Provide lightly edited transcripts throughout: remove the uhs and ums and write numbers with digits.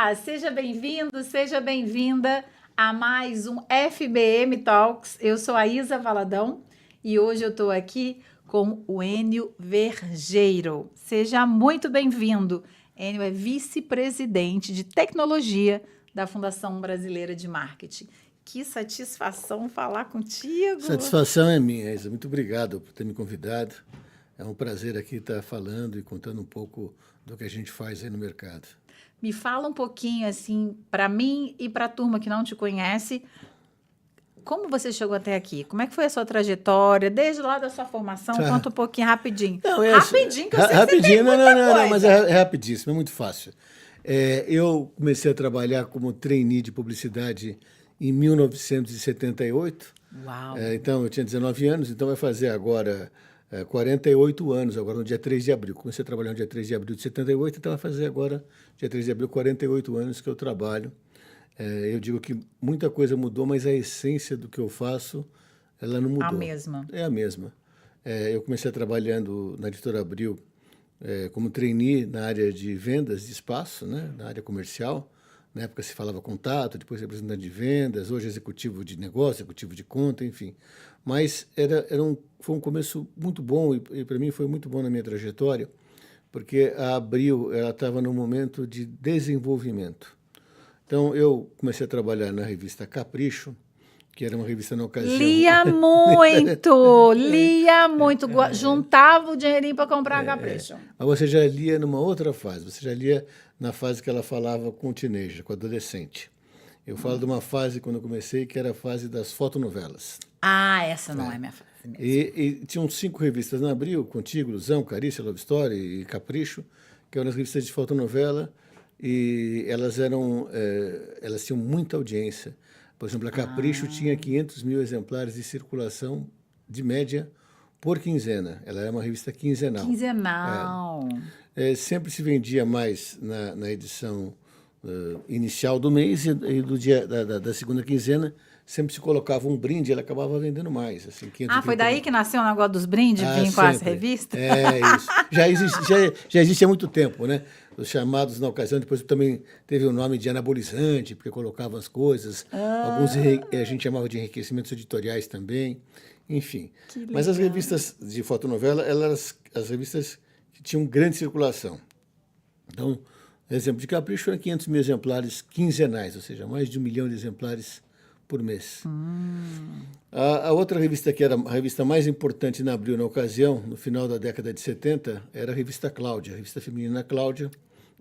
Olá, seja bem-vindo, seja bem-vinda a mais um FBM Talks. Eu sou a Isa Valadão e hoje eu estou aqui com o Enio Vergeiro. Seja muito bem-vindo. Enio é vice-presidente de tecnologia da Fundação Brasileira de Marketing. Que satisfação falar contigo. Satisfação é minha, Isa. Muito obrigado por ter me convidado. É um prazer aqui estar falando e contando um pouco do que a gente faz aí no mercado. Me fala um pouquinho, assim, para mim e para a turma que não te conhece, como você chegou até aqui? Como é que foi a sua trajetória, desde lá da sua formação? Conta um pouquinho, rapidinho. Não, rapidinho, que eu sei rapidinho, que você tem muita não, mas coisa. é rapidíssimo, é muito fácil. Eu comecei a trabalhar como trainee de publicidade em 1978. Uau! Então, eu tinha 19 anos, então vai fazer agora 48 anos, agora no dia 3 de abril. Comecei a trabalhar no dia 3 de abril de 78, então vai fazer agora, dia 3 de abril, 48 anos que eu trabalho. Eu digo que muita coisa mudou, mas a essência do que eu faço, ela não mudou. A mesma. É a mesma. Eu comecei trabalhando na Editora Abril como trainee na área de vendas de espaço, né, na área comercial. Na época se falava contato, depois representante de vendas, hoje executivo de negócio, executivo de conta, enfim. Mas foi um começo muito bom e para mim foi muito bom na minha trajetória, porque a Abril estava num momento de desenvolvimento. Então, eu comecei a trabalhar na revista Capricho, que era uma revista na ocasião... Lia muito. Juntava o dinheirinho para comprar a Capricho. Mas você já lia numa outra fase, você já lia na fase que ela falava com o teenager, com o adolescente. Eu falo de uma fase, quando eu comecei, que era a fase das fotonovelas. Ah, essa não é minha fase mesmo. E tinham 5 revistas na Abril, Contigo, Ilusão, Carícia, Love Story e Capricho, que eram as revistas de fotonovela, e elas tinham muita audiência. Por exemplo, a Capricho tinha 500 mil exemplares de circulação, de média, por quinzena. Ela era uma revista quinzenal. Quinzenal. Sempre se vendia mais na edição inicial do mês e do dia da segunda quinzena sempre se colocava um brinde, ela acabava vendendo mais. Assim, foi daí que nasceu o negócio dos brindes, vinha com as revistas? Isso. Já existe há muito tempo, né? Os chamados, na ocasião, depois também teve o nome de anabolizante, porque colocavam as coisas. Alguns a gente chamava de enriquecimentos editoriais também. Enfim. Mas as revistas de fotonovela, elas eram as revistas que tinham grande circulação. Então, exemplo de Capricho eram 500 mil exemplares quinzenais, ou seja, mais de 1 milhão de exemplares por mês. A outra revista que era a revista mais importante na Abril na ocasião, no final da década de 70, era a revista Cláudia, a revista feminina Cláudia,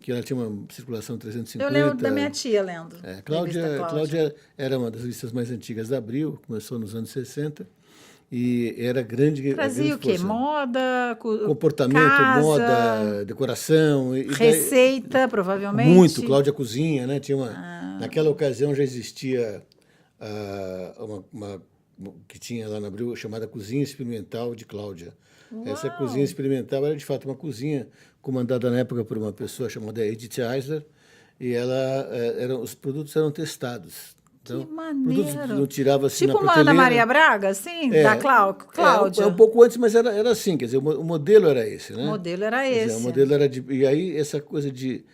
que ela tinha uma circulação 350. Eu lembro da minha tia lendo. Cláudia era uma das revistas mais antigas da Abril, começou nos anos 60. E era grande. Trazia o quê? Moda, comportamento, casa, moda, decoração. Receita, provavelmente. Muito. Cláudia Cozinha, né? Tinha naquela ocasião já existia uma que tinha lá na Abril, chamada Cozinha Experimental de Cláudia. Uau. Essa cozinha experimental era, de fato, uma cozinha comandada na época por uma pessoa chamada Edith Eisler, e os produtos eram testados. Então, que maneiro. Não tirava assim tipo na prateleira. Tipo uma Ana Maria Braga, assim, da Cláudia. Um pouco antes, mas era assim, quer dizer, o modelo era esse, né? O modelo era esse. O modelo era e aí essa coisa de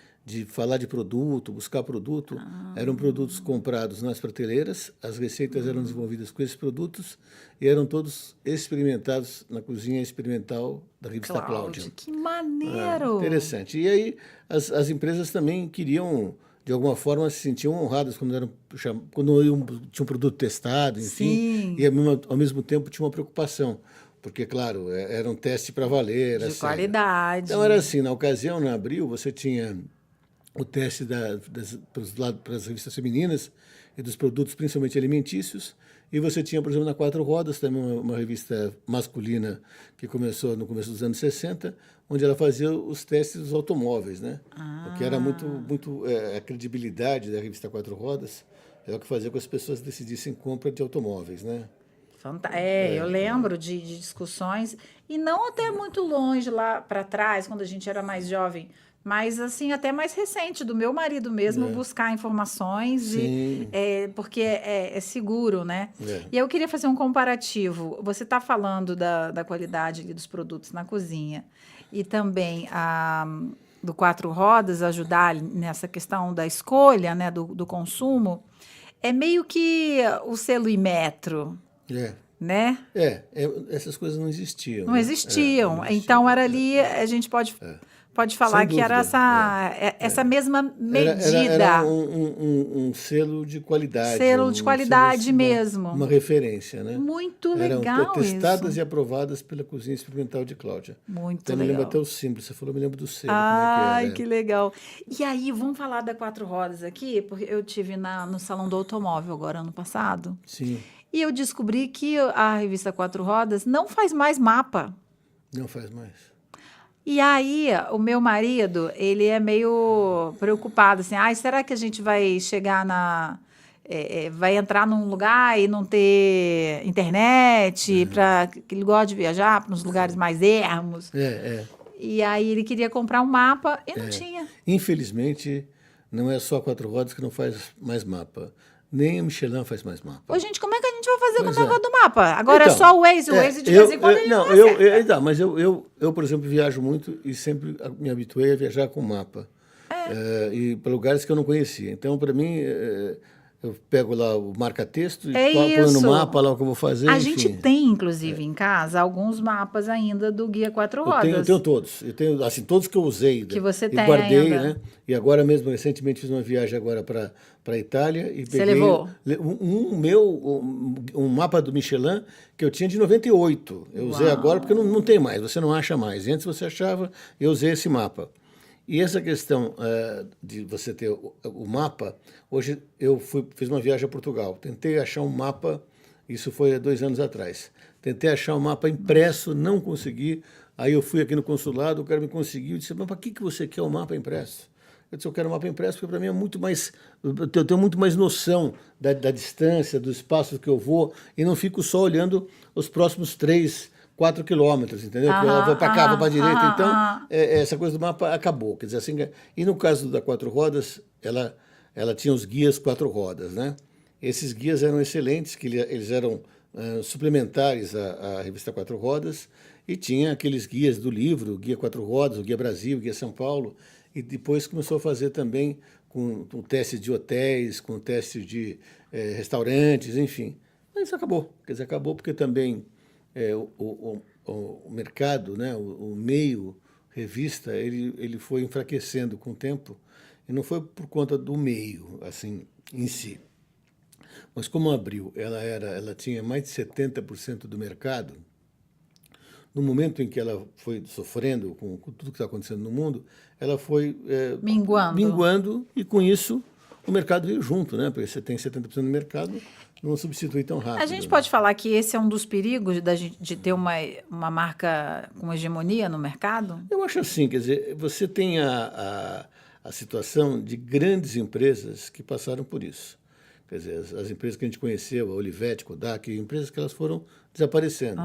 falar de produto, buscar produto, eram produtos comprados nas prateleiras, as receitas eram desenvolvidas com esses produtos e eram todos experimentados na cozinha experimental da revista Cláudia. Que maneiro! Interessante. E aí as empresas também queriam, de alguma forma, se sentiam honradas quando tinha um produto testado, enfim. Sim. E ao mesmo tempo tinha uma preocupação, porque, claro, era um teste para valer. De qualidade. Então era assim, na ocasião, na Abril, você tinha o teste para as revistas femininas e dos produtos, principalmente alimentícios, e você tinha, por exemplo, na Quatro Rodas, também uma revista masculina que começou no começo dos anos 60, onde ela fazia os testes dos automóveis, né? O que era muito a credibilidade da revista Quatro Rodas é o que fazia com que as pessoas decidissem compra de automóveis, né? Eu lembro de discussões, e não até muito longe lá para trás, quando a gente era mais jovem, mas assim até mais recente, do meu marido mesmo, buscar informações, porque é seguro, né? E eu queria fazer um comparativo. Você está falando da qualidade ali dos produtos na cozinha, e também do Quatro Rodas, ajudar nessa questão da escolha, né, do consumo, é meio que o selo Imetro, É. né? Essas coisas não existiam. Não Né? existiam. Não Então, existiam. era ali, a gente pode falar Sem que era dúvida. essa mesma Era medida, um selo de qualidade. selo de qualidade Selo, mesmo. uma referência, né? Muito Eram legal testadas isso. e aprovadas pela Cozinha Experimental de Cláudia. Muito Então, eu me lembro legal. até o símbolo. Você falou, eu me lembro do selo. Ai, como é que legal. E aí, vamos falar da Quatro Rodas aqui, porque eu tive no Salão do Automóvel agora, ano passado, Sim, e eu descobri que a revista Quatro Rodas não faz mais mapa. não faz mais. E aí, o meu marido, ele é meio preocupado, assim, ai, será que a gente vai chegar vai entrar num lugar e não ter internet, que ele gosta de viajar para uns lugares mais ermos. É. E aí ele queria comprar um mapa e não tinha. Infelizmente, não é só Quatro Rodas que não faz mais mapa. Nem a Michelin faz mais mapa. Ô, gente, como é que a gente vai fazer com o Pois é. negócio do mapa? Agora Então, é só o Waze de vez em quando ele não acerta. Então, mas eu, por exemplo, viajo muito e sempre me habituei a viajar com mapa. E para lugares que eu não conhecia. Então, para mim, eu pego lá o marca-texto e ponho no isso. mapa lá o que eu vou fazer. A enfim. gente tem, inclusive, em casa, alguns mapas ainda do Guia Quatro Rodas. Eu tenho todos. Eu tenho, assim, todos que eu usei. Que você e tem guardei, ainda. né? E agora mesmo, recentemente, fiz uma viagem agora para a Itália e Você peguei levou? um mapa do Michelin que eu tinha de 98. Eu usei agora porque não tem mais, você não acha mais. Antes você achava, eu usei esse mapa. E essa questão de você ter o mapa, hoje eu fiz uma viagem a Portugal, tentei achar um mapa, isso foi há 2 anos atrás, tentei achar um mapa impresso, não consegui, aí eu fui aqui no consulado, o cara me conseguiu, disse, mas para que você quer um mapa impresso? Eu disse, eu quero um mapa impresso porque para mim é muito mais, eu tenho muito mais noção da distância, do espaço que eu vou, e não fico só olhando os próximos 4 quilômetros, entendeu? Porque ela vai para cá, vai para a direita. Então, essa coisa do mapa acabou. Quer dizer, assim, e no caso da Quatro Rodas, ela tinha os guias Quatro Rodas, né? Esses guias eram excelentes, que eles eram suplementares à revista Quatro Rodas, e tinha aqueles guias do livro, o Guia Quatro Rodas, o Guia Brasil, o Guia São Paulo, e depois começou a fazer também com testes de hotéis, com testes de restaurantes, enfim. Mas isso acabou. Quer dizer, acabou porque também o mercado, né, o meio revista, ele foi enfraquecendo com o tempo, e não foi por conta do meio, assim, em si. Mas como a Abril, ela tinha mais de 70% do mercado, no momento em que ela foi sofrendo com tudo que está acontecendo no mundo, ela foi minguando, e com isso o mercado veio junto, né? Porque você tem 70% do mercado, não substitui tão rápido. A gente pode falar que esse é um dos perigos de ter uma marca com hegemonia no mercado? Eu acho assim, quer dizer, você tem a situação de grandes empresas que passaram por isso. Quer dizer, as empresas que a gente conheceu, a Olivetti, Kodak, empresas que elas foram desaparecendo.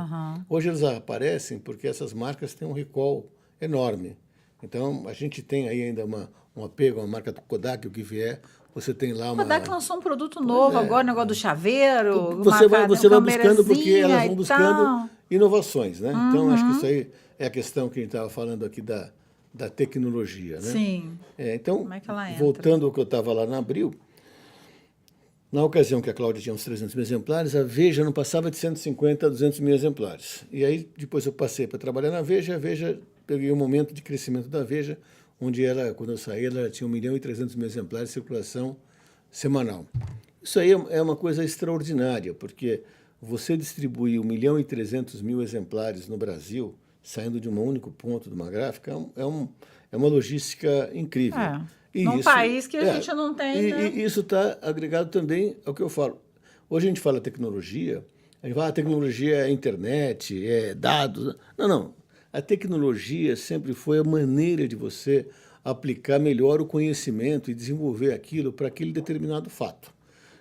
Hoje elas aparecem porque essas marcas têm um recall enorme. Então, a gente tem aí ainda um apego a uma marca do Kodak, o que vier. Você tem lá uma... Kodak lançou um produto novo agora, o negócio do chaveiro. Você vai buscando porque elas vão buscando tal. inovações, né? Então, acho que isso aí é a questão que a gente estava falando aqui da tecnologia, né? Sim. Então, Como é que ela entra? voltando ao que eu estava lá na Abril, na ocasião que a Cláudia tinha uns 300 mil exemplares, a Veja não passava de 150 a 200 mil exemplares. E aí, depois eu passei para trabalhar na Veja, a Veja, peguei um momento de crescimento da Veja, onde quando eu saí, ela tinha 1.300.000 exemplares de circulação semanal. Isso aí é uma coisa extraordinária, porque você distribuir 1.300.000 exemplares no Brasil, saindo de um único ponto de uma gráfica, é uma logística incrível. Num país que a gente não tem, né? E isso está agregado também ao que eu falo. Hoje a gente fala tecnologia, a gente fala tecnologia é internet, é dados. Não. A tecnologia sempre foi a maneira de você aplicar melhor o conhecimento e desenvolver aquilo para aquele determinado fato.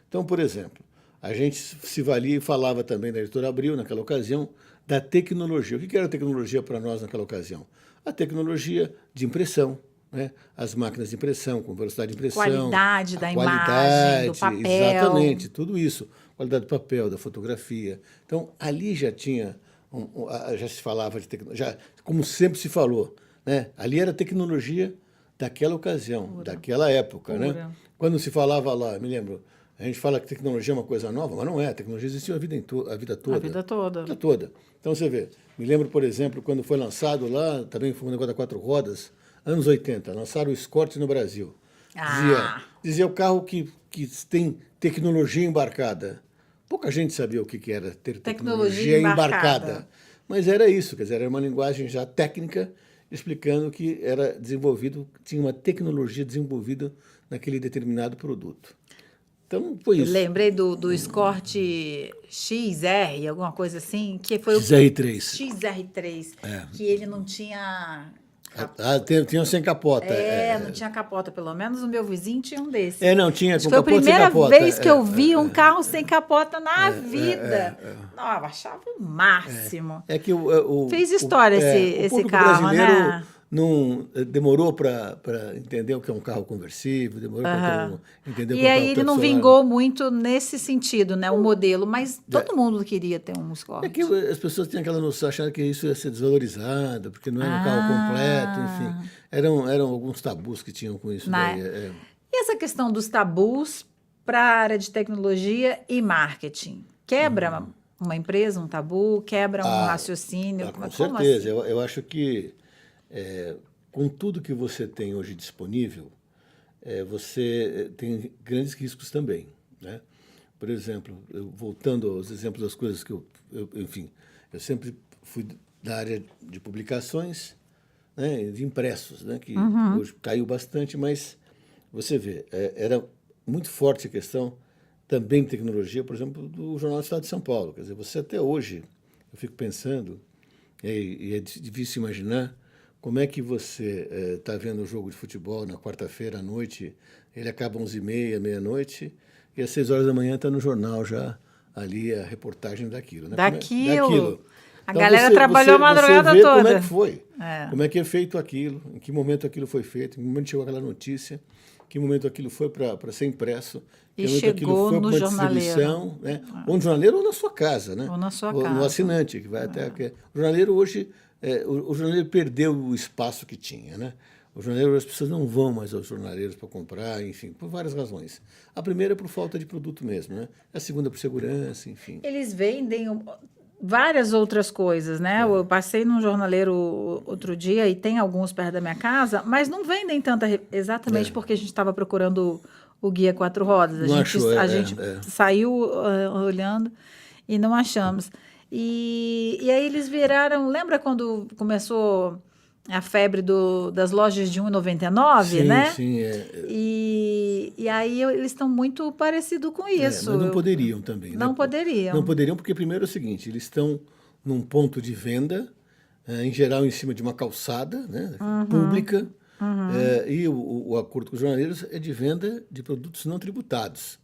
Então, por exemplo, a gente se valia e falava também da Editora Abril, naquela ocasião, da tecnologia. O que era a tecnologia para nós naquela ocasião? A tecnologia de impressão, né? As máquinas de impressão, com velocidade de impressão. Qualidade da imagem, do papel. Exatamente, tudo isso. Qualidade do papel, da fotografia. Então, ali já tinha, já se falava de tecnologia, como sempre se falou, né? Ali era tecnologia daquela ocasião, daquela época, né? Quando se falava lá, me lembro, a gente fala que tecnologia é uma coisa nova, mas não é. A tecnologia existiu a vida toda. A vida toda. A vida toda. Então, você vê, me lembro, por exemplo, quando foi lançado lá, também foi um negócio da 4 rodas, anos 80, lançaram o Escort no Brasil. Dizia o carro que tem tecnologia embarcada. Pouca gente sabia o que era ter tecnologia embarcada. Mas era isso, quer dizer, era uma linguagem já técnica, explicando que era desenvolvido, tinha uma tecnologia desenvolvida naquele determinado produto. Então, foi isso. Eu lembrei do Escort XR, alguma coisa assim, que foi XR3. XR3, que ele não tinha... Tinha sem capota. Não tinha capota, pelo menos o meu vizinho tinha um desses. Não tinha com Foi a capota sem primeira capota. vez que eu vi um carro sem capota na vida. Não, eu achava o máximo. Que fez história esse carro, brasileiro né? Não demorou para entender o que é um carro conversível, demorou para entender o que é um carro E aí ele não tradicional. vingou muito nesse sentido, né? O modelo, mas todo mundo queria ter um Escort. É que as pessoas tinham aquela noção, acharam que isso ia ser desvalorizado, porque não era um carro completo, enfim. Eram alguns tabus que tinham com isso daí. E essa questão dos tabus para a área de tecnologia e marketing? Quebra uma empresa, um tabu? Quebra um raciocínio? Com certeza. Assim? Eu acho que com tudo que você tem hoje disponível, você tem grandes riscos também, né? Por exemplo, voltando aos exemplos das coisas que enfim, eu sempre fui da área de publicações, né, de impressos, né, que hoje caiu bastante, mas você vê, era muito forte a questão também de tecnologia, por exemplo, do Jornal do Estado de São Paulo. Quer dizer, você até hoje, eu fico pensando, e é difícil imaginar, como é que você está vendo o jogo de futebol na quarta-feira à noite, ele acaba 11h30, meia-noite, e às 6 horas da manhã está no jornal já ali a reportagem daquilo. Né? Daquilo. A então, galera trabalhou a madrugada você vê toda. Como é que foi, como é que é feito aquilo, em que momento aquilo foi feito, em que momento chegou aquela notícia, em que momento aquilo foi para ser impresso, em que momento aquilo foi para uma distribuição, né? Ou no jornaleiro ou na sua casa, né? Ou na sua casa. No assinante, que vai até... O jornaleiro hoje... o jornaleiro perdeu o espaço que tinha, né? O jornaleiro, as pessoas não vão mais aos jornaleiros para comprar, enfim, por várias razões. A primeira é por falta de produto mesmo, né? A segunda é por segurança, enfim. Eles vendem várias outras coisas, né? Eu passei num jornaleiro outro dia e tem alguns perto da minha casa, mas não vendem tanta, exatamente porque a gente estava procurando o guia 4 rodas. A gente saiu olhando e não achamos. E aí eles viraram... Lembra quando começou a febre das lojas de R$1,99, né? Sim, E aí eles estão muito parecidos com isso. Mas não poderiam também, né? Não poderiam. Não poderiam porque, primeiro, é o seguinte, eles estão num ponto de venda, em geral em cima de uma calçada, né, pública, e o acordo com os jornaleiros é de venda de produtos não tributados.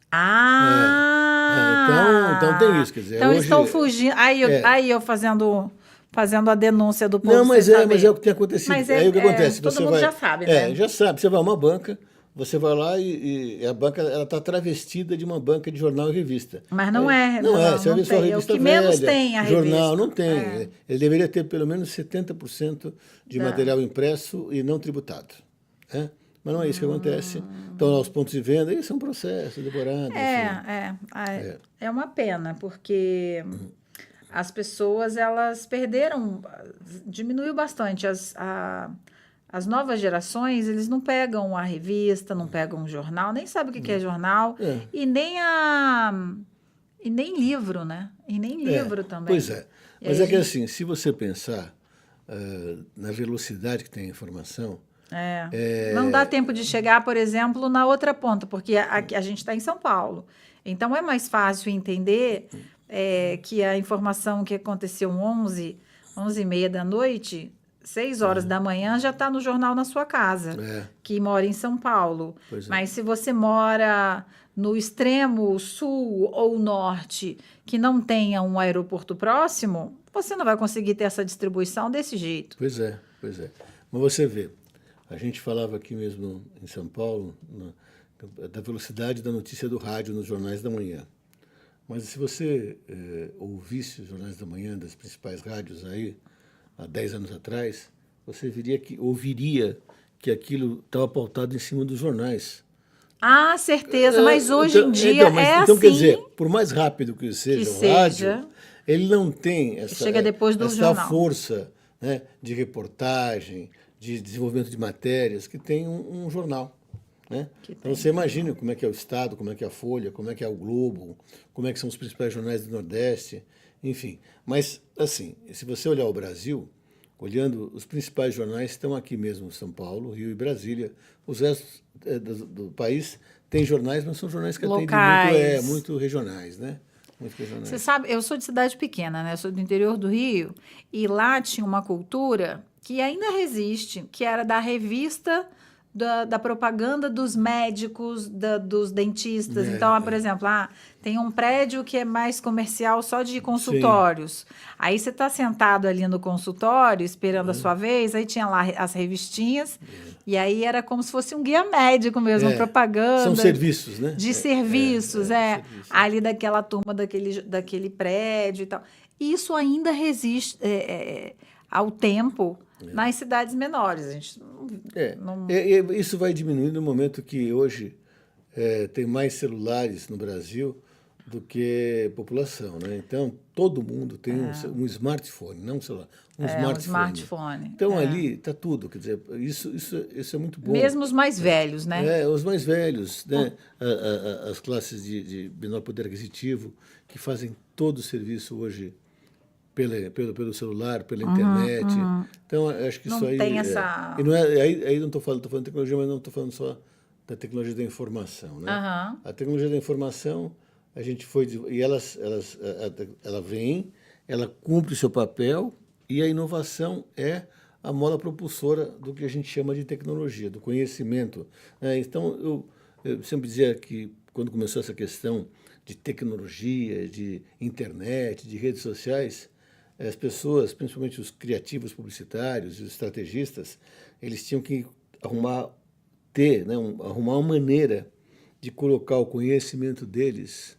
Então tem isso, quer dizer... Então eles estão fugindo... Aí eu fazendo a denúncia do povo. Não, mas é o que tem acontecido. Aí o que acontece? Todo mundo já sabe, né? Já sabe. Você vai a uma banca, você vai lá e a banca está travestida de uma banca de jornal e revista. Mas Mas não é. Você vai ver só a revista o que velha, menos tem a revista. Jornal, não tem. Ele deveria ter pelo menos 70% de material impresso e não tributado. Mas não é isso que acontece. Estão lá os pontos de venda, isso é um processo demorado. É uma pena, porque as pessoas, elas perderam, diminuiu bastante. As novas gerações, eles não pegam a revista, não pegam o jornal, nem sabem o que é jornal, e nem livro, né? E nem livro também. Pois é. Mas que assim, se você pensar na velocidade que tem a informação... Não dá tempo de chegar, por exemplo, na outra ponta, porque a gente está em São Paulo. Então, é mais fácil entender que a informação que aconteceu 11h30 da noite, 6 horas da manhã, já está no jornal na sua casa, que mora em São Paulo. Mas se você mora no extremo sul ou norte, que não tenha um aeroporto próximo, você não vai conseguir ter essa distribuição desse jeito. Pois é. Mas você vê, a gente falava aqui mesmo em São Paulo da velocidade da notícia do rádio nos jornais da manhã. Mas se você ouvisse os jornais da manhã das principais rádios aí, há 10 anos atrás, você ouviria que aquilo estava pautado em cima dos jornais. Ah, certeza, mas hoje em dia então, assim quer dizer, por mais rápido que seja o rádio, seja. ele não tem Chega depois do essa jornal. força, né, de reportagem, de desenvolvimento de matérias que tem um jornal. Né? Então você imagina como é que é o Estado, como é que é a Folha, como é que é o Globo, como é que são os principais jornais do Nordeste, enfim. Mas, assim, se você olhar o Brasil, olhando, os principais jornais estão aqui mesmo, São Paulo, Rio e Brasília. Os restos do país têm jornais, mas são jornais que atendem muito regionais, né? Muito regionais. Você sabe, eu sou de cidade pequena, né? Eu sou do interior do Rio, e lá tinha uma cultura que ainda resiste, que era da revista da propaganda dos médicos, dos dentistas. Então, por exemplo, tem um prédio que é mais comercial só de consultórios. Sim. Aí você está sentado ali no consultório, esperando a sua vez, aí tinha lá as revistinhas, e aí era como se fosse um guia médico mesmo, propaganda. São serviços, né? De serviços, serviços. Ali daquela turma daquele prédio e tal. Isso ainda resiste ao tempo nas cidades menores. A gente isso vai diminuir no momento que hoje tem mais celulares no Brasil do que população, né? Então, todo mundo tem um smartphone, não um celular, um smartphone. Então, ali está tudo. Quer dizer, isso é muito bom. Mesmo os mais velhos, né? Os mais velhos, né? As classes de menor poder aquisitivo, que fazem todo o serviço hoje pelo celular, pela internet. Então, acho que não isso aí... Tem essa... E não aí não estou falando de tecnologia, mas não estou falando só da tecnologia da informação. Né? A tecnologia da informação, a gente foi... E ela vem, ela cumpre o seu papel, e a inovação é a mola propulsora do que a gente chama de tecnologia, do conhecimento. Então, eu sempre dizia que, quando começou essa questão de tecnologia, de internet, de redes sociais, as pessoas, principalmente os criativos publicitários e os estrategistas, eles tinham que arrumar uma maneira de colocar o conhecimento deles,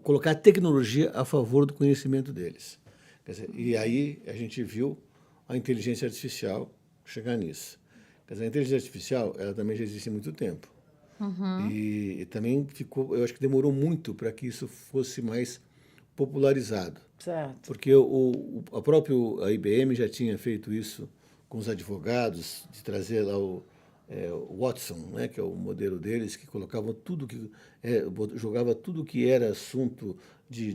colocar a tecnologia a favor do conhecimento deles. Quer dizer, e aí a gente viu a inteligência artificial chegar nisso. Quer dizer, a inteligência artificial, ela também já existe há muito tempo. E também eu acho que demorou muito para que isso fosse mais popularizado. Certo. Porque a IBM já tinha feito isso com os advogados, de trazer lá o Watson, né, que é o modelo deles, que colocavam tudo que jogava tudo que era assunto de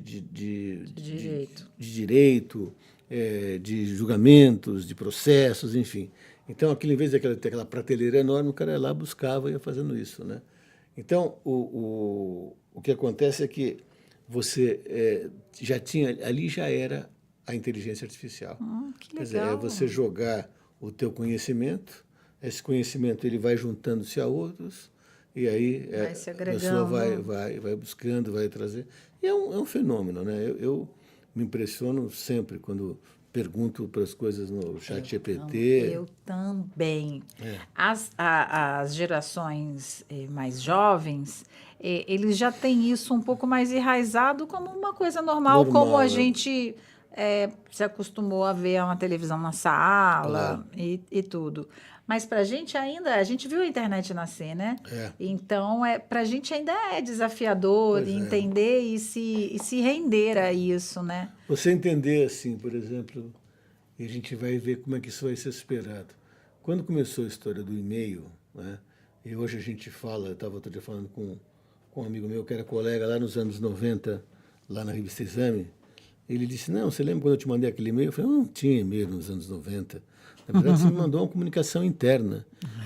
direito, de julgamentos, de processos, enfim. Então, aquilo, em vez de ter aquela prateleira enorme, o cara ia lá, buscava e ia fazendo isso, né? Então, o que acontece é que você ali já era a inteligência artificial. Que legal. Quer dizer, é você jogar o teu conhecimento, esse conhecimento ele vai juntando-se a outros, e aí a pessoa vai buscando, vai trazer. E é um fenômeno, né? Eu me impressiono sempre quando pergunto para as coisas no chat GPT. Eu também. As gerações mais jovens, eles já têm isso um pouco mais enraizado como uma coisa normal como a gente se acostumou a ver uma televisão na sala, e tudo. Mas para a gente ainda, a gente viu a internet nascer, né? Então, para a gente ainda é desafiador entender e se render a isso, né? Você entender, assim, por exemplo, e a gente vai ver como é que isso vai ser superado. Quando começou a história do e-mail, né? E hoje a gente fala, eu estava outro dia falando com um amigo meu que era colega lá nos anos 90, lá na revista Exame, ele disse, não, você lembra quando eu te mandei aquele e-mail? Eu falei, não tinha e-mail nos anos 90. Na verdade, você me mandou uma comunicação interna.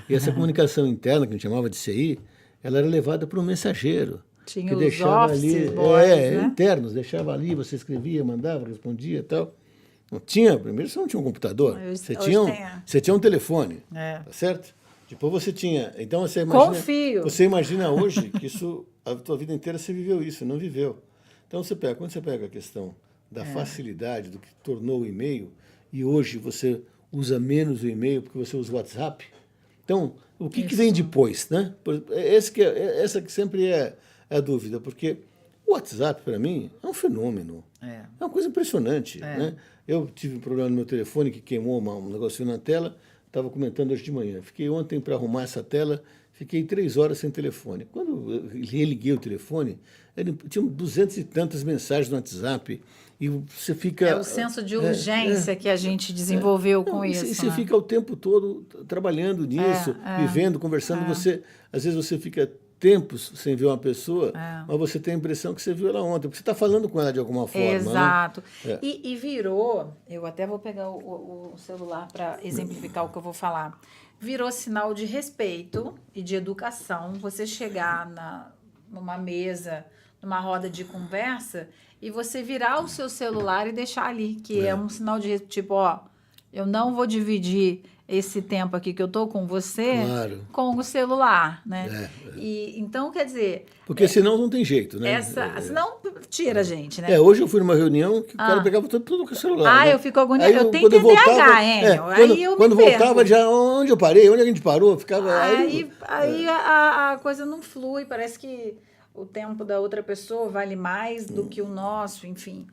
E essa comunicação interna, que a gente chamava de CI, ela era levada por um mensageiro. Tinha que os deixava office boys, né? internos, deixava ali, você escrevia, mandava, respondia e tal. Não tinha, primeiro você não tinha um computador, você tinha um telefone, tá certo? Depois você tinha, então você imagina... Você imagina hoje que isso, a tua vida inteira você viveu isso, não viveu. Então quando você pega a questão da facilidade, do que tornou o e-mail, e hoje você usa menos o e-mail porque você usa o WhatsApp. Então, o que vem depois, né? Essa que sempre é a dúvida, porque o WhatsApp, para mim, é um fenômeno. É uma coisa impressionante, né? Eu tive um problema no meu telefone que queimou um negocinho na tela, estava comentando hoje de manhã. Fiquei ontem para arrumar essa tela, fiquei 3 horas sem telefone. Quando eu religuei o telefone, tinha 200 e tantas mensagens no WhatsApp, e você fica... É o senso de urgência que a gente desenvolveu com isso. E você fica o tempo todo trabalhando nisso, vivendo, conversando. Às vezes você fica tempos sem ver uma pessoa, mas você tem a impressão que você viu ela ontem, porque você está falando com ela de alguma forma. Exato. Né? E virou, eu até vou pegar o celular para exemplificar o que eu vou falar, virou sinal de respeito e de educação você chegar numa mesa, numa roda de conversa, e você virar o seu celular e deixar ali, que é um sinal de tipo, ó, eu não vou dividir esse tempo aqui que eu tô com você com o celular, né? E então, quer dizer... Porque senão não tem jeito, né? Senão tira a gente, né? Hoje eu fui numa reunião que o cara pegava tudo com o celular. Eu fico agoniada. Eu tenho TDAH, Enio. Quando voltava, já onde eu parei, onde a gente parou, ficava... Aí a coisa não flui, parece que o tempo da outra pessoa vale mais do que o nosso, enfim...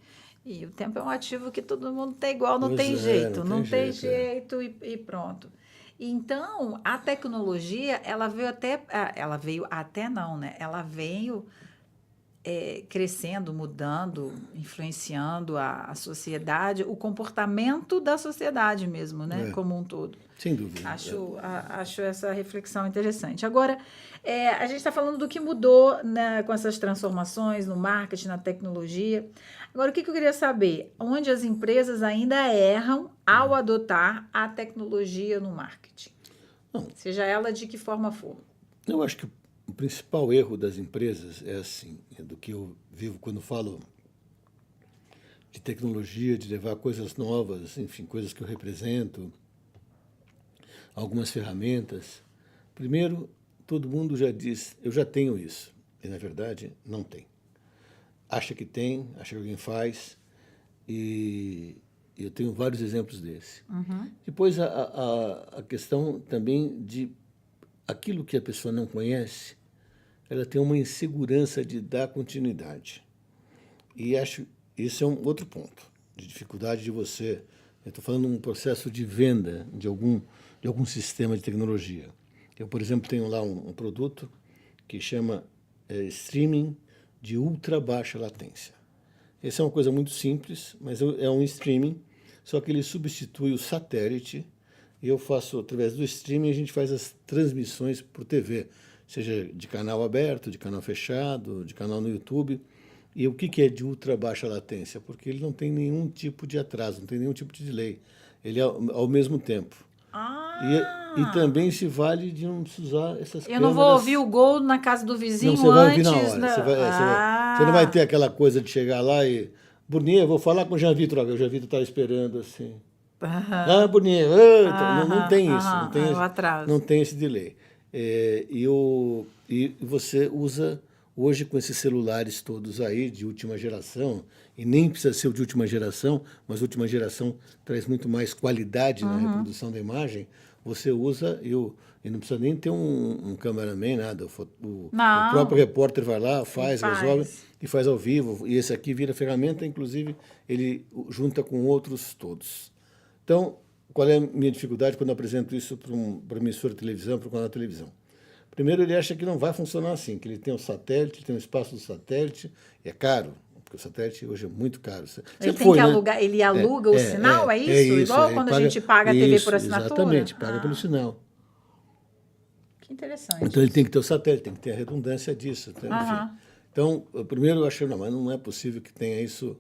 E o tempo é um ativo que todo mundo tem igual, não tem jeito. Não tem jeito e pronto. Então, a tecnologia, ela veio até não, né? Ela veio crescendo, mudando, influenciando a sociedade, o comportamento da sociedade mesmo, né? Como um todo. Sem dúvida. Acho essa reflexão interessante. Agora, a gente está falando do que mudou, né, com essas transformações no marketing, na tecnologia. Agora, o que eu queria saber? Onde as empresas ainda erram ao adotar a tecnologia no marketing? Seja ela de que forma for. Eu acho que o principal erro das empresas é assim, do que eu vivo quando falo de tecnologia, de levar coisas novas, enfim, coisas que eu represento, algumas ferramentas. Primeiro, todo mundo já diz, eu já tenho isso, e na verdade não tem. Acha que tem, acha que alguém faz, e eu tenho vários exemplos desse. Depois, a questão também de aquilo que a pessoa não conhece, ela tem uma insegurança de dar continuidade. E acho isso é um outro ponto, de dificuldade de você... Eu estou falando de um processo de venda de algum sistema de tecnologia. Eu, por exemplo, tenho lá um produto que chama streaming de ultra baixa latência. Essa é uma coisa muito simples, mas é um streaming, só que ele substitui o satélite, e eu faço, através do streaming, a gente faz as transmissões por TV, seja de canal aberto, de canal fechado, de canal no YouTube. E o que é de ultra baixa latência? Porque ele não tem nenhum tipo de atraso, não tem nenhum tipo de delay. Ele é ao mesmo tempo. E também se vale de não precisar essas câmeras... Eu não vou ouvir o gol na casa do vizinho você vai ouvir antes... na hora. Você não vai ter aquela coisa de chegar lá e... Bruninha, eu vou falar com o Jean Vitor. O Jean Vitor está esperando assim. Bruninha, não tem isso. Não tem esse delay. E você usa... Hoje, com esses celulares todos aí, de última geração, e nem precisa ser o de última geração, mas a última geração traz muito mais qualidade na reprodução da imagem, você usa, e não precisa nem ter um cameraman, nada. O próprio repórter vai lá, resolve e faz ao vivo. E esse aqui vira ferramenta, inclusive, ele junta com outros todos. Então, qual é a minha dificuldade quando eu apresento isso para uma emissora de televisão, para um canal de televisão? Primeiro, ele acha que não vai funcionar assim, que ele tem um satélite, tem um espaço do satélite, e é caro, porque o satélite hoje é muito caro. Ele tem que alugar, ele aluga o sinal, é isso? Igual quando a gente paga a TV por assinatura? Exatamente, paga pelo sinal. Que interessante. Então, ele tem que ter o satélite, tem que ter a redundância disso. Então, primeiro, eu acho, mas não é possível que tenha isso,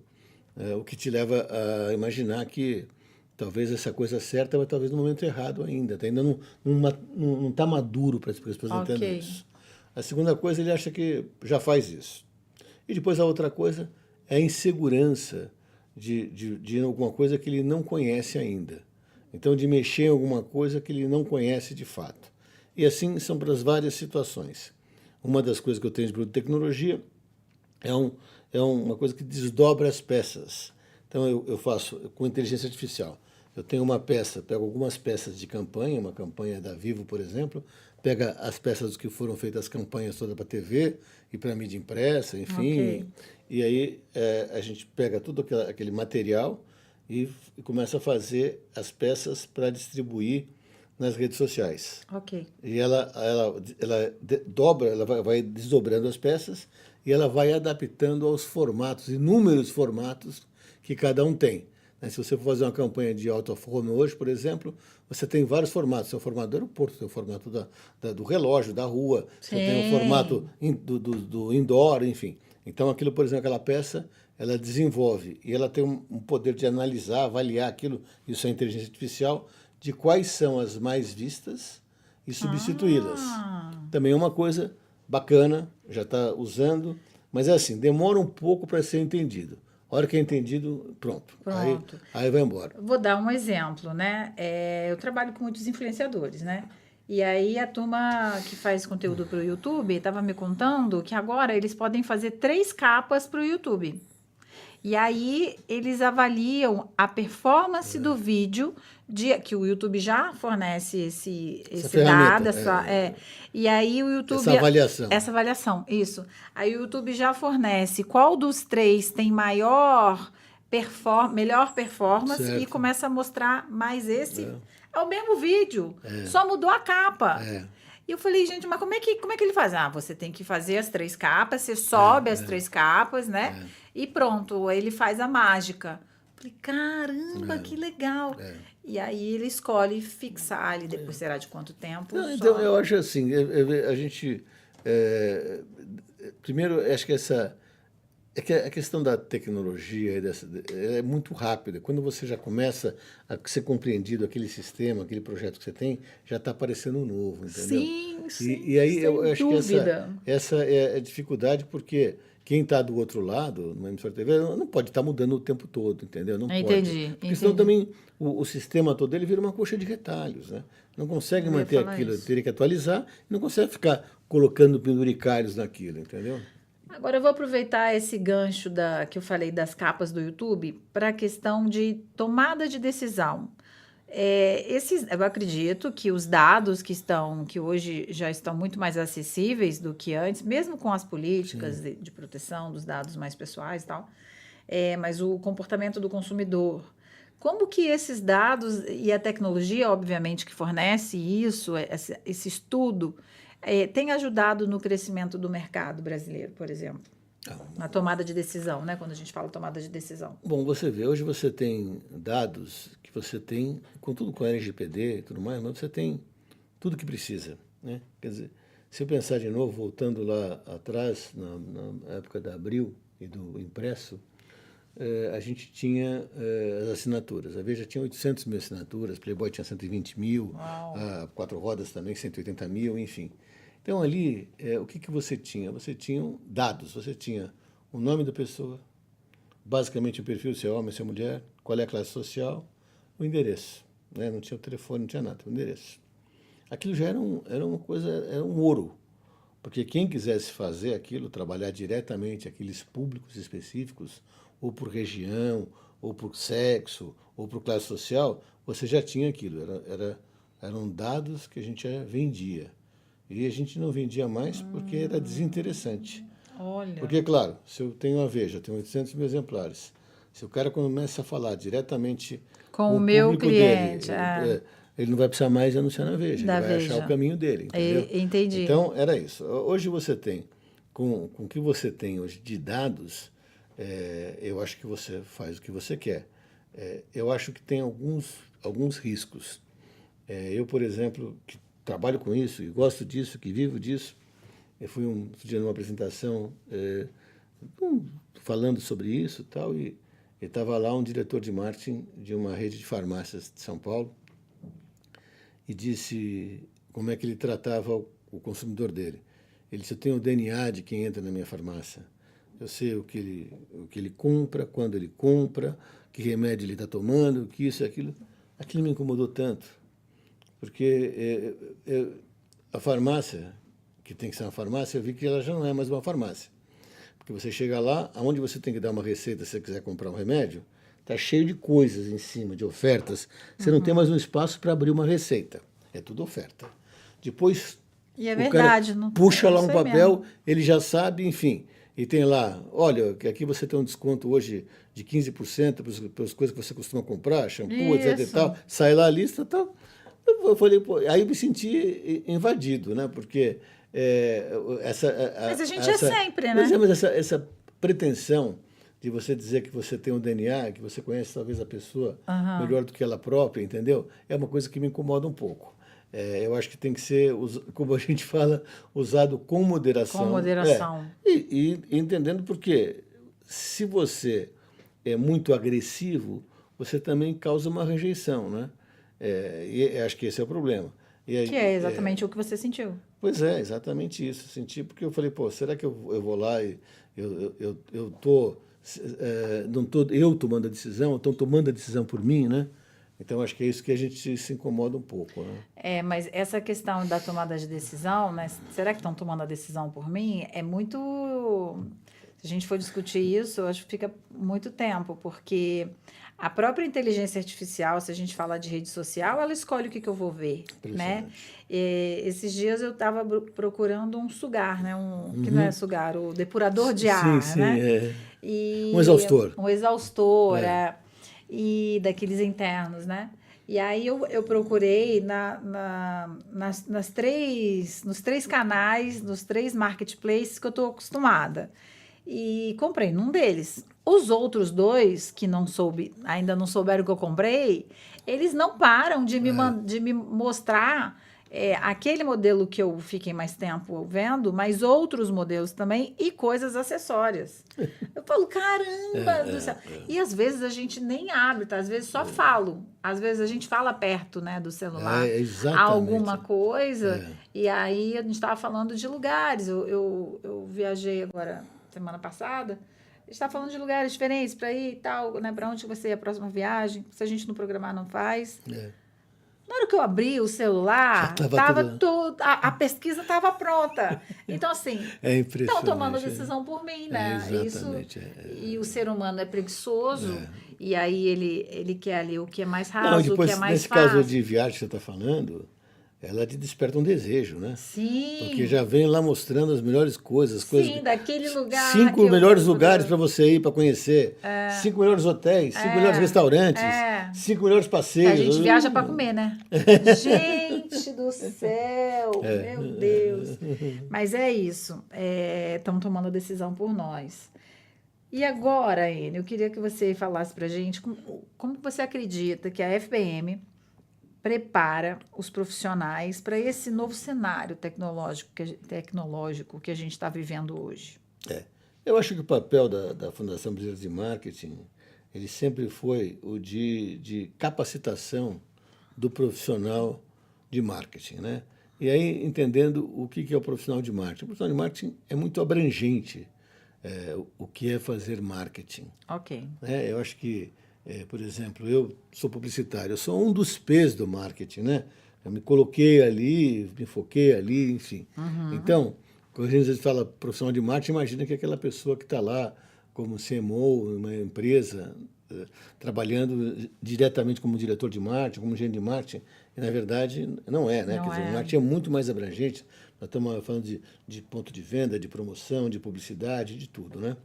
o que te leva a imaginar que talvez essa coisa certa, mas talvez no momento errado ainda. Ainda não está maduro para as pessoas entenderem isso. A segunda coisa, ele acha que já faz isso. E depois a outra coisa é a insegurança de alguma coisa que ele não conhece ainda. Então, de mexer em alguma coisa que ele não conhece de fato. E assim são para as várias situações. Uma das coisas que eu tenho de tecnologia é uma coisa que desdobra as peças. Então, eu faço com inteligência artificial. Eu tenho uma peça, pego algumas peças de campanha, uma campanha da Vivo, por exemplo, pega as peças que foram feitas as campanhas todas para TV e para mídia impressa, enfim. E aí a gente pega todo aquele material e começa a fazer as peças para distribuir nas redes sociais. Ok. E dobra, ela vai desdobrando as peças e ela vai adaptando aos formatos, inúmeros formatos que cada um tem. Se você for fazer uma campanha de out of home hoje, por exemplo, você tem vários formatos. Tem o formato do aeroporto, tem o formato do relógio, da rua, você tem o formato do indoor, enfim. Então, aquilo, por exemplo, aquela peça, ela desenvolve e ela tem um poder de analisar, avaliar aquilo, isso é inteligência artificial, de quais são as mais vistas e substituí-las. Também é uma coisa bacana, já está usando, mas é assim, demora um pouco para ser entendido. A hora que é entendido, pronto. Aí vai embora. Vou dar um exemplo, né? Eu trabalho com muitos influenciadores, né? E aí a turma que faz conteúdo para o YouTube estava me contando que agora eles podem fazer 3 capas para o YouTube. E aí eles avaliam a performance do vídeo, que o YouTube já fornece esse dado, e aí o YouTube... Essa avaliação, isso. Aí o YouTube já fornece qual dos 3 tem melhor performance, certo, e começa a mostrar mais esse. É o mesmo vídeo, só mudou a capa. E eu falei, gente, mas como é que ele faz? Você tem que fazer as 3 capas, você sobe as 3 capas, né? E pronto, ele faz a mágica. Falei, caramba, que legal. E aí ele escolhe fixar ali, depois será de quanto tempo? Não, então, eu acho assim, a gente... primeiro, acho que a questão da tecnologia é muito rápida. Quando você já começa a ser compreendido aquele sistema, aquele projeto que você tem, já está aparecendo um novo, entendeu? Sim, e aí eu acho que essa é a dificuldade, porque quem está do outro lado, no emissora TV, não pode estar mudando o tempo todo, entendeu? Não pode. Porque senão também o sistema todo ele vira uma coxa de retalhos, né? Não consegue manter aquilo, teria que atualizar, não consegue ficar colocando penduricalhos naquilo, entendeu? Agora eu vou aproveitar esse gancho que eu falei das capas do YouTube para a questão de tomada de decisão. Eu acredito que os dados que hoje já estão muito mais acessíveis do que antes, mesmo com as políticas de proteção dos dados mais pessoais e tal, mas o comportamento do consumidor, como que esses dados e a tecnologia, obviamente, que fornece isso, esse estudo, tem ajudado no crescimento do mercado brasileiro, por exemplo? Na tomada de decisão, né? Quando a gente fala tomada de decisão. Bom, você vê, hoje você tem dados que você tem, com tudo com a LGPD e tudo mais, mas você tem tudo que precisa, né? Quer dizer, se eu pensar de novo, voltando lá atrás, na época da Abril e do impresso, a gente tinha as assinaturas. A Veja tinha 800 mil assinaturas, Playboy tinha 120 mil, a Quatro Rodas também 180 mil, enfim. Então, ali, o que você tinha? Você tinha dados, você tinha o nome da pessoa, basicamente o perfil, se é homem, se é mulher, qual é a classe social, o endereço. Né? Não tinha o telefone, não tinha nada, o endereço. Aquilo já era uma coisa, era um ouro, porque quem quisesse fazer aquilo, trabalhar diretamente aqueles públicos específicos, ou por região, ou por sexo, ou por classe social, você já tinha aquilo, eram dados que a gente já vendia. E a gente não vendia mais porque era desinteressante. Olha. Porque, claro, se eu tenho uma Veja, tenho 800 mil exemplares, se o cara começa a falar diretamente com o meu cliente, dele, ele não vai precisar mais anunciar na Veja, ele vai achar o caminho dele, entendeu? Entendi. Então, era isso. Hoje você tem, com o que você tem hoje de dados, eu acho que você faz o que você quer. Eu acho que tem alguns riscos. Eu, por exemplo, que trabalho com isso e gosto disso, que vivo disso. Eu fui um dia numa apresentação falando sobre isso tal, e estava lá um diretor de marketing de uma rede de farmácias de São Paulo e disse como é que ele tratava o consumidor dele. Ele disse, eu tenho o DNA de quem entra na minha farmácia. Eu sei o que ele compra, quando ele compra, que remédio ele está tomando, que isso e aquilo. Aquilo me incomodou tanto. Porque a farmácia, que tem que ser uma farmácia, eu vi que ela já não é mais uma farmácia. Porque você chega lá, aonde você tem que dar uma receita se você quiser comprar um remédio, está cheio de coisas em cima, de ofertas. Você não tem mais um espaço para abrir uma receita. É tudo oferta. Depois, e é verdade, cara puxa lá um papel, mesmo. Ele já sabe, enfim. E tem lá, olha, que aqui você tem um desconto hoje de 15% pelas coisas que você costuma comprar, shampoo, etc e tal. Sai lá a lista e tal. eu falei, pô, aí eu me senti invadido, né? Porque Mas a gente é sempre, né? Mas essa pretensão de você dizer que você tem um DNA, que você conhece talvez a pessoa melhor do que ela própria, entendeu? É uma coisa que me incomoda um pouco. Eu acho que tem que ser, como a gente fala, usado com moderação. Com moderação. E entendendo porque se você é muito agressivo, você também causa uma rejeição, né? E acho que esse é o problema. Que é exatamente o que você sentiu. Pois é, exatamente isso. Senti porque eu falei, pô, será que eu vou lá e eu tô, não tô eu tomando a decisão, estão tomando a decisão por mim, né? Então acho que é isso que a gente se incomoda um pouco, né? Mas essa questão da tomada de decisão, né? Será que estão tomando a decisão por mim? É muito. Se a gente for discutir isso, eu acho que fica muito tempo, porque a própria inteligência artificial, se a gente falar de rede social, ela escolhe o que eu vou ver, né? Esses dias eu estava procurando um sugar, né? Que não é sugar, o depurador de ar, sim, né? Um exaustor. Um exaustor, e daqueles internos, né? E aí eu procurei nos três canais, nos 3 marketplaces que eu estou acostumada. E comprei num deles. Os outros 2, que ainda não souberam que eu comprei, eles não param de me mostrar aquele modelo que eu fiquei mais tempo vendo, mas outros modelos também e coisas acessórias. Eu falo, caramba do céu. E às vezes a gente nem abre, tá? Às vezes só falo. Às vezes a gente fala perto, né, do celular alguma coisa. E aí a gente estava falando de lugares. Eu viajei agora semana passada, a gente está falando de lugares diferentes para ir e tal, né? Para onde vai ser a próxima viagem? Se a gente não programar, não faz. Na hora que eu abri o celular, a pesquisa estava pronta. Então, assim, estão tomando a decisão por mim, né? E o ser humano é preguiçoso, e aí ele quer ali o que é mais raso, o que é mais fácil. Nesse caso de viagem que você está falando, ela te desperta um desejo, né? Sim. Porque já vem lá mostrando as melhores coisas. Sim, daquele lugar. 5 melhores lugares para você ir, para conhecer. 5 melhores hotéis, 5 melhores restaurantes, 5 melhores passeios. A gente viaja para comer, né? Gente do céu, meu Deus. Mas é isso. Estão tomando a decisão por nós. E agora, Enio, eu queria que você falasse para a gente como você acredita que a FBM prepara os profissionais para esse novo cenário tecnológico que a gente está vivendo hoje. Eu acho que o papel da Fundação Brasileira de Marketing ele sempre foi o de capacitação do profissional de marketing, né? E aí, entendendo o que é o profissional de marketing. O profissional de marketing é muito abrangente o que é fazer marketing. Ok. Eu acho que por exemplo, eu sou publicitário, eu sou um dos P's do marketing, né? Eu me coloquei ali, me foquei ali, enfim. Então, quando a gente fala profissional de marketing, imagina que é aquela pessoa que está lá como CMO, uma empresa, trabalhando diretamente como diretor de marketing, como gerente de marketing, e na verdade não é, né? Quer dizer, o marketing é muito mais abrangente. Nós estamos falando de ponto de venda, de promoção, de publicidade, de tudo, né?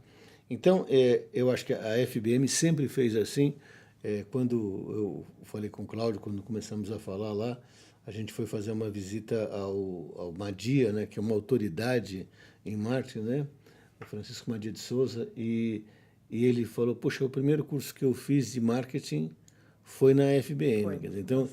Então, eu acho que a FBM sempre fez assim. Quando eu falei com o Cláudio, quando começamos a falar lá, a gente foi fazer uma visita ao Madia, né, que é uma autoridade em marketing, né, o Francisco Madia de Souza, e ele falou, poxa, o primeiro curso que eu fiz de marketing foi na FBM. Então,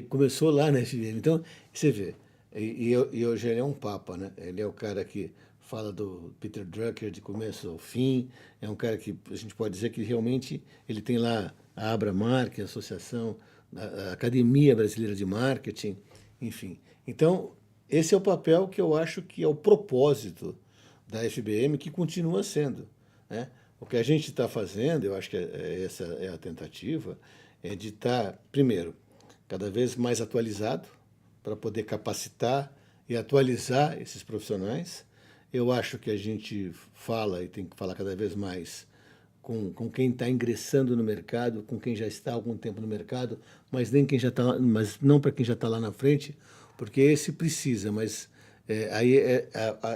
começou lá na FBM. Então, você vê, e hoje ele é um papa, né? Ele é o cara que fala do Peter Drucker de começo ao fim, é um cara que a gente pode dizer que realmente ele tem lá a Abramark, a Associação, a Academia Brasileira de Marketing, enfim. Então, esse é o papel que eu acho que é o propósito da FBM, que continua sendo, né? O que a gente está fazendo, eu acho que essa é a tentativa, é de estar, primeiro, cada vez mais atualizado, para poder capacitar e atualizar esses profissionais. Eu acho que a gente fala e tem que falar cada vez mais com quem está ingressando no mercado, com quem já está há algum tempo no mercado, mas mas não para quem já está lá na frente, porque esse precisa, mas aí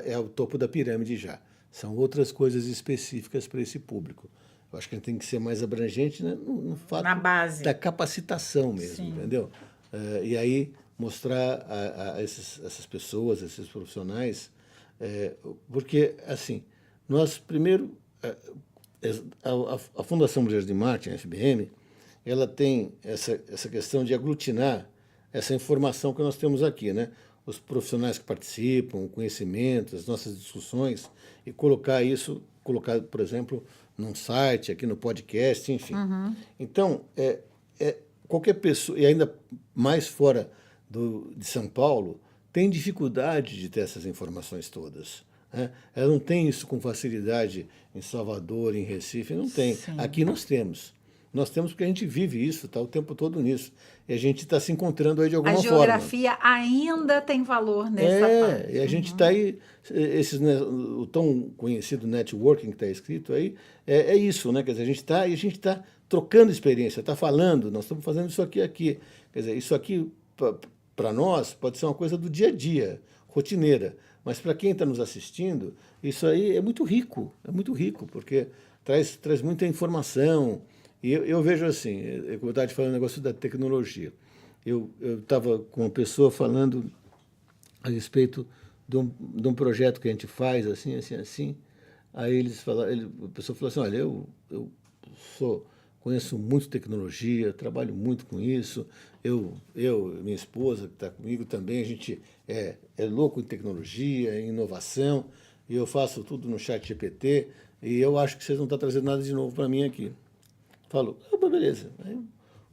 é o topo da pirâmide já. São outras coisas específicas para esse público. Eu acho que a gente tem que ser mais abrangente, né, no fato na base da capacitação mesmo, entendeu? E aí mostrar a essas pessoas, esses profissionais, porque, assim, nós, primeiro, a Fundação Mulheres de Marte, a FBM, ela tem essa questão de aglutinar essa informação que nós temos aqui, né? Os profissionais que participam, o conhecimento, as nossas discussões, e colocar, por exemplo, num site, aqui no podcast, enfim. Uhum. Então, qualquer pessoa, e ainda mais fora de São Paulo, tem dificuldade de ter essas informações todas. Né? Ela não tem isso com facilidade em Salvador, em Recife, não tem. Sim. Aqui nós temos. Nós temos porque a gente vive isso, está o tempo todo nisso. E a gente está se encontrando aí de alguma forma. A geografia ainda tem valor nessa parte. E a gente está aí, o tão conhecido networking que está escrito aí, é isso, né? Quer dizer, a gente está trocando experiência, está falando, nós estamos fazendo isso aqui. Quer dizer, isso aqui, para nós, pode ser uma coisa do dia a dia, rotineira. Mas para quem está nos assistindo, isso aí é muito rico, porque traz muita informação. E eu vejo assim, como eu estava te falando, o negócio da tecnologia. Eu estava com uma pessoa falando a respeito de um projeto que a gente faz, assim. Aí a pessoa falou assim, olha, eu conheço muito tecnologia, trabalho muito com isso. Minha esposa, que está comigo também, a gente é louco em tecnologia, em inovação, e eu faço tudo no ChatGPT, e eu acho que vocês não estão trazendo nada de novo para mim aqui. Falou, beleza. Aí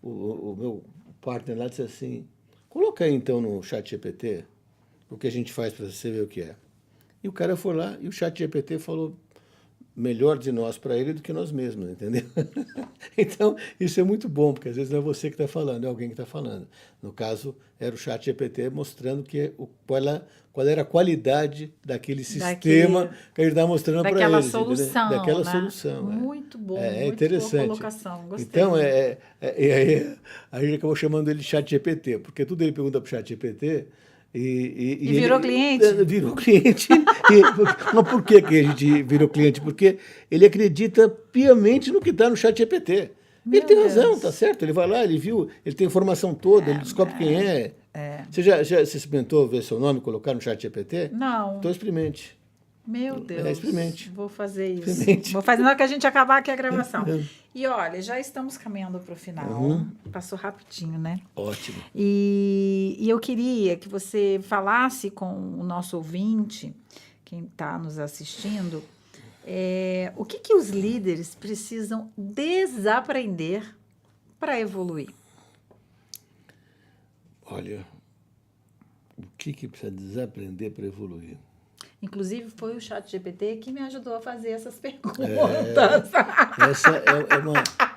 o meu partner lá disse assim, coloca aí então no ChatGPT o que a gente faz para você ver o que é. E o cara foi lá e o ChatGPT falou melhor de nós para ele do que nós mesmos, entendeu? Então, isso é muito bom, porque às vezes não é você que está falando, é alguém que está falando. No caso, era o ChatGPT mostrando qual era a qualidade daquele sistema que ele está mostrando para eles. Daquela solução. Muito bom, muito interessante. Boa colocação, gostei. Então, aí a gente acabou chamando ele de ChatGPT, porque tudo ele pergunta para o ChatGPT. E virou cliente? Virou cliente. Mas por que a gente virou cliente? Porque ele acredita piamente no que está no ChatGPT. Ele tem razão, tá certo. Ele vai lá, ele viu, ele tem a informação toda, ele descobre quem é. Você já experimentou ver seu nome e colocar no ChatGPT? Não. Então experimente. Meu Deus. Experimente. Vou fazer isso. Experimente. Vou fazer na hora que a gente acabar aqui a gravação. E olha, já estamos caminhando para o final. Passou rapidinho, né? Ótimo. E eu queria que você falasse com o nosso ouvinte, quem está nos assistindo, o que os líderes precisam desaprender para evoluir? Olha, o que precisa desaprender para evoluir? Inclusive, foi o ChatGPT que me ajudou a fazer essas perguntas. Essa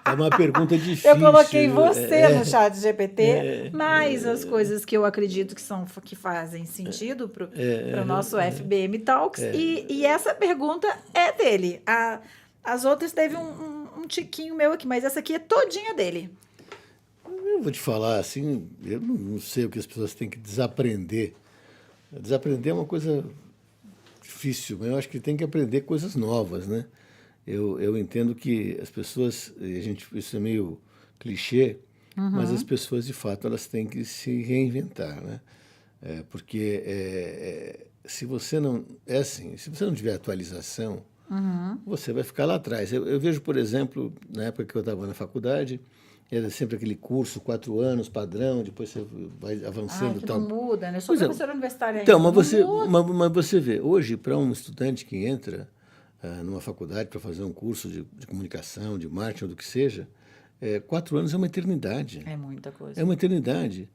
é uma pergunta difícil. Eu coloquei você no ChatGPT, mas as coisas que eu acredito que fazem sentido para o nosso FBM Talks. E essa pergunta é dele. As outras teve um tiquinho meu aqui, mas essa aqui é todinha dele. Eu vou te falar assim, eu não sei o que as pessoas têm que desaprender. Desaprender é uma coisa difícil, mas eu acho que tem que aprender coisas novas, né? Eu entendo que as pessoas, isso é meio clichê, mas as pessoas, de fato, elas têm que se reinventar, né? Porque se você não tiver atualização, você vai ficar lá atrás. Eu vejo, por exemplo, na época que eu estava na faculdade, era sempre aquele curso, 4 anos, padrão, depois você vai avançando e tal. Não muda, né? Eu sou professora universitária então, ainda. Mas você vê, hoje, para um estudante que entra numa faculdade para fazer um curso de comunicação, de marketing, ou do que seja, 4 anos é uma eternidade. É muita coisa. É uma eternidade.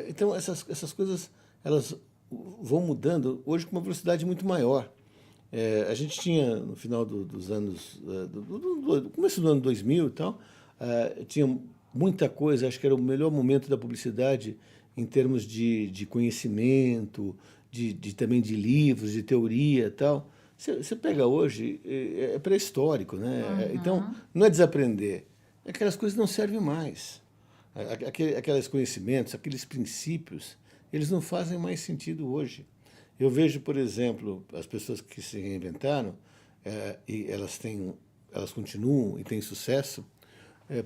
Então, essas coisas, elas vão mudando hoje com uma velocidade muito maior. A gente tinha, no final dos anos, do começo do ano 2000 e tal, tinha muita coisa, acho que era o melhor momento da publicidade em termos de conhecimento, também de livros, de teoria e tal. Você pega hoje, é pré-histórico, né? Então, não é desaprender, aquelas coisas não servem mais. Aqueles conhecimentos, aqueles princípios, eles não fazem mais sentido hoje. Eu vejo, por exemplo, as pessoas que se reinventaram, e elas continuam e têm sucesso,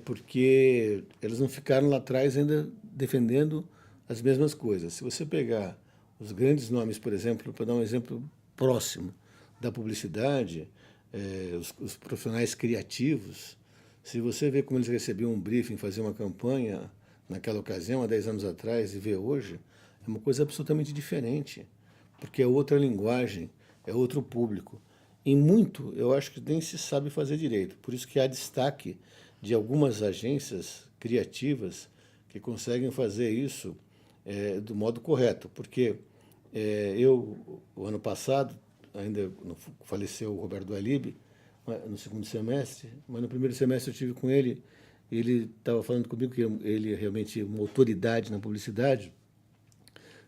porque elas não ficaram lá atrás ainda defendendo as mesmas coisas. Se você pegar os grandes nomes, por exemplo, para dar um exemplo próximo da publicidade, os profissionais criativos, se você vê como eles recebiam um briefing, fazer uma campanha naquela ocasião, há 10 anos atrás, e vê hoje, é uma coisa absolutamente diferente, porque é outra linguagem, é outro público. Em muito, eu acho que nem se sabe fazer direito. Por isso que há destaque de algumas agências criativas que conseguem fazer isso do modo correto. Porque o ano passado, ainda faleceu o Roberto Dualib, no segundo semestre, mas no primeiro semestre eu estive com ele, e ele estava falando comigo que ele é realmente uma autoridade na publicidade.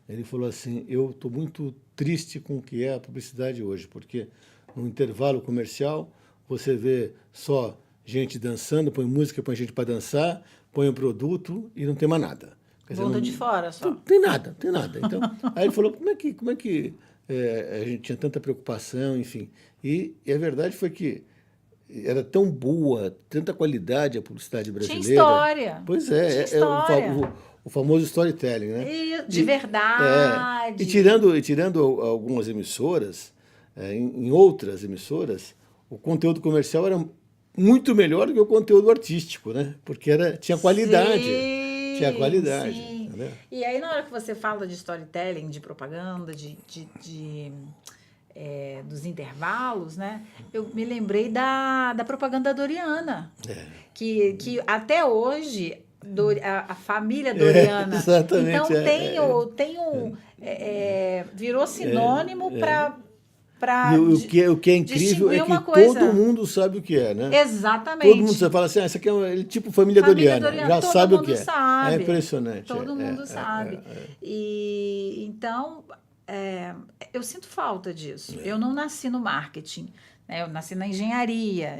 Ele falou assim, eu estou muito triste com o que é a publicidade hoje, porque no intervalo comercial você vê só gente dançando, põe música, põe gente para dançar, põe um produto e não tem mais nada. Quer dizer, bunda de fora só. Não tem nada, tem nada. Então, aí ele falou, como é que a gente tinha tanta preocupação, enfim. E a verdade foi que era tão boa, tanta qualidade a publicidade brasileira. Tinha história. Pois é, Tinha história. O famoso storytelling, né? De verdade. E tirando algumas emissoras, em outras emissoras, o conteúdo comercial era muito melhor do que o conteúdo artístico, né? Porque tinha qualidade. Sim, tinha qualidade. Sim. Entendeu? E aí, na hora que você fala de storytelling, de propaganda, dos intervalos, né? Eu me lembrei da propaganda Doriana. Que até hoje a família Doriana. Exatamente. Então virou sinônimo para. E o que é incrível é que todo mundo sabe o que é, né? Exatamente. Todo mundo fala assim, esse aqui é tipo família Doriana. Já sabe o que é. Sabe. É impressionante. Todo mundo sabe. E então eu sinto falta disso. Eu não nasci no marketing, né? Eu nasci na engenharia.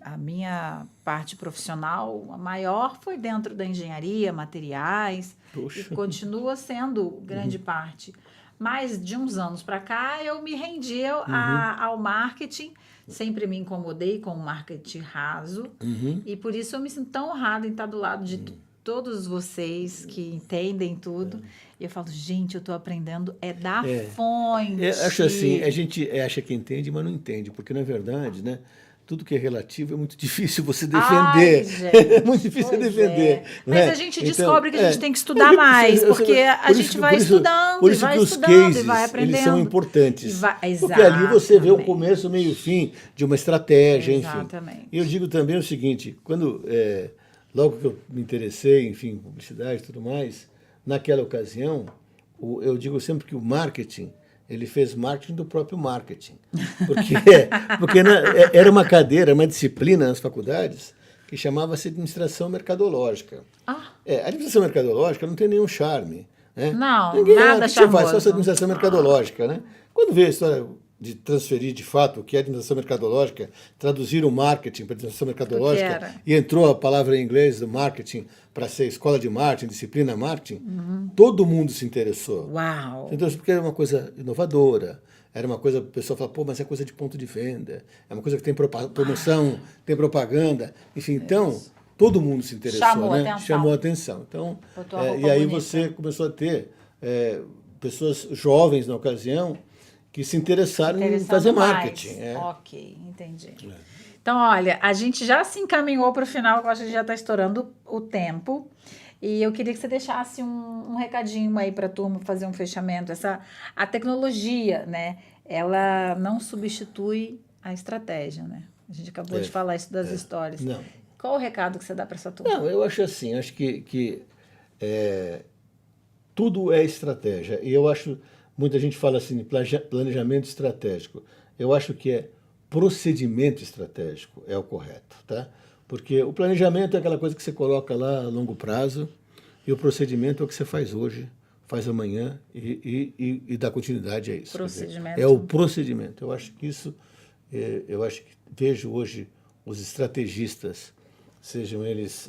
A minha parte profissional, a maior, foi dentro da engenharia, materiais. Poxa. E continua sendo grande parte. Mas de uns anos para cá eu me rendi ao marketing, sempre me incomodei com o marketing raso, e por isso eu me sinto tão honrada em estar do lado de todos vocês que entendem tudo. E eu falo, gente, eu estou aprendendo da fonte. Eu acho assim, a gente acha que entende, mas não entende, porque na verdade, né? Tudo que é relativo é muito difícil você defender. Ai, gente, é muito difícil defender. Mas né? a gente descobre que a gente tem que estudar mais, porque a gente vai estudando, por isso que os cases, vai aprendendo. Eles são importantes. Exatamente. Porque ali você vê o começo, meio e fim de uma estratégia, Exatamente. enfim. E eu digo também o seguinte, logo que eu me interessei, enfim, publicidade e tudo mais, naquela ocasião, eu digo sempre que o marketing, ele fez marketing do próprio marketing. Porque era uma cadeira, uma disciplina nas faculdades que chamava-se administração mercadológica. A administração mercadológica não tem nenhum charme. Né? Não, nada charmoso. Faz só essa administração mercadológica. Né? Quando vê a história de transferir, de fato, o que é administração mercadológica, traduzir o marketing para administração mercadológica, e entrou a palavra em inglês do marketing para ser escola de marketing, disciplina marketing, todo mundo se interessou. Uau! Então, porque era uma coisa inovadora, era uma coisa, o pessoal fala, pô, mas é coisa de ponto de venda, é uma coisa que tem promoção, tem propaganda, enfim, então, todo mundo se interessou, chamou a atenção. Então, e aí você começou a ter pessoas jovens na ocasião, que se interessaram em fazer marketing. Ok, entendi. Então, olha, a gente já se encaminhou para o final, eu acho que já está estourando o tempo. E eu queria que você deixasse um recadinho aí para a turma fazer um fechamento. A tecnologia, né? Ela não substitui a estratégia, né? A gente acabou de falar isso das histórias. Não. Qual o recado que você dá para essa turma? Não, eu acho assim, acho que tudo é estratégia. E eu acho... Muita gente fala assim, planejamento estratégico. Eu acho que procedimento estratégico é o correto, tá? Porque o planejamento é aquela coisa que você coloca lá a longo prazo e o procedimento é o que você faz hoje, faz amanhã e dá continuidade a isso. Procedimento. É o procedimento. Eu acho que isso, eu acho que vejo hoje os estrategistas, sejam eles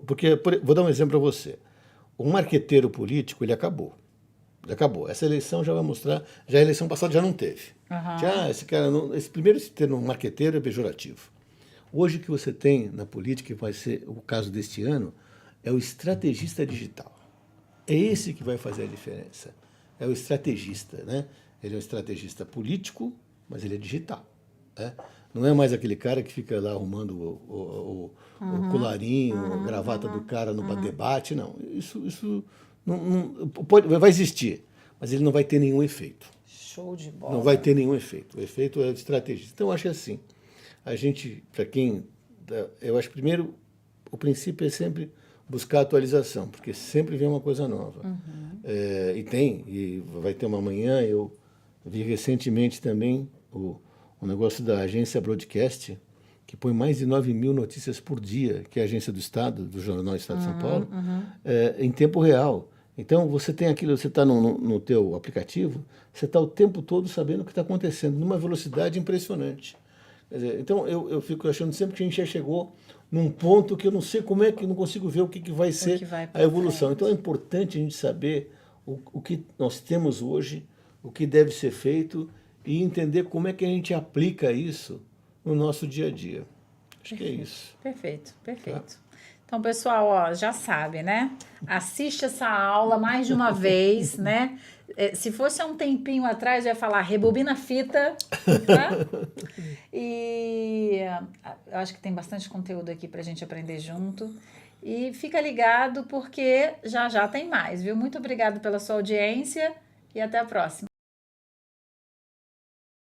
porque, vou dar um exemplo para você. O marqueteiro político, ele acabou. Essa eleição já vai mostrar, já a eleição passada já não teve. Esse primeiro termo marqueteiro é pejorativo. Hoje o que você tem na política, que vai ser o caso deste ano, é o estrategista digital. É esse que vai fazer a diferença. É o estrategista, né? Ele é um estrategista político, mas ele é digital, né? Não é mais aquele cara que fica lá arrumando o colarinho, a gravata do cara no debate, não. Isso vai existir, mas ele não vai ter nenhum efeito. Show de bola. Não vai ter nenhum efeito. O efeito é o estrategista. Então, eu acho assim, a gente, para quem... Eu acho, primeiro, o princípio é sempre buscar atualização, porque sempre vem uma coisa nova. E vai ter uma amanhã, eu vi recentemente também o negócio da agência Broadcast, que põe mais de 9 mil notícias por dia, que é a agência do Estado, do Jornal Estado de São Paulo, em tempo real. Então, você tem aquilo, você está no teu aplicativo, você está o tempo todo sabendo o que está acontecendo, numa velocidade impressionante. Quer dizer, então, eu fico achando sempre que a gente já chegou num ponto que eu não sei como é que não consigo ver o que vai ser a evolução. Então, é importante a gente saber o que nós temos hoje, o que deve ser feito e entender como é que a gente aplica isso no nosso dia a dia. Acho que é isso. Perfeito. Então, pessoal, ó, já sabe, né? Assiste essa aula mais de uma vez, né? Se fosse há um tempinho atrás, eu ia falar rebobina a fita, tá? E eu acho que tem bastante conteúdo aqui pra gente aprender junto. E fica ligado porque já tem mais, viu? Muito obrigado pela sua audiência e até a próxima.